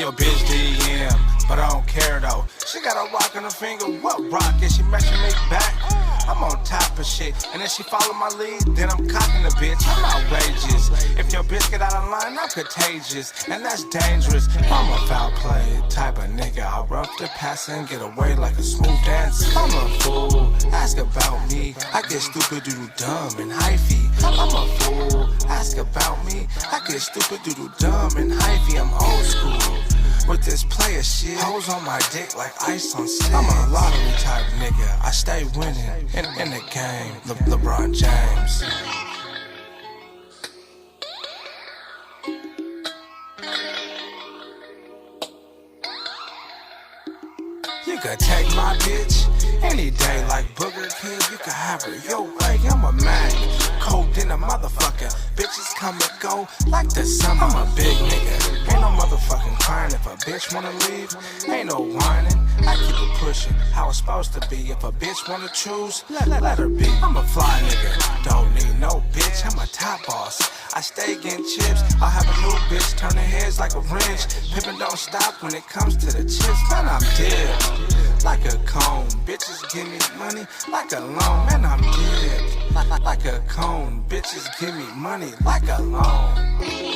your bitch DM, but I don't care though. She got a rock on her finger, what rock is she matching me back? I'm on top of shit, and if she follow my lead, then I'm cocking the bitch. I'm outrageous. If your bitch get out of line, I'm contagious, and that's dangerous. I'm a foul play type of nigga. I rough the pass and get away like a smooth dance. I'm a fool. Ask about me. I get stupid doodle dumb and hyphy. I'm a fool. Ask about me. I get stupid doodle dumb and hyphy. I'm old school. With this player shit, hoes on my dick like ice on sticks. I'm a lottery type nigga, I stay winning in the game, LeBron James. You could take my bitch any day like Booger King, you could have her your way. I'm a man, cold in a motherfucker. Bitches come and go like the summer. I'm a big nigga, ain't no motherfucking crying. If a bitch wanna leave, ain't no whining. I keep it pushing, how it's supposed to be. If a bitch wanna choose, let her be. I'm a fly nigga, don't need no bitch. I'm a top boss, I stay getting chips. I'll have a new bitch, turn her heads like a wrench. Pippin' don't stop when it comes to the chips. Man, I'm dead, like a cone. Bitches give me money like a loan. Man, I'm dead, like a cone. Bitches give me money like a loan.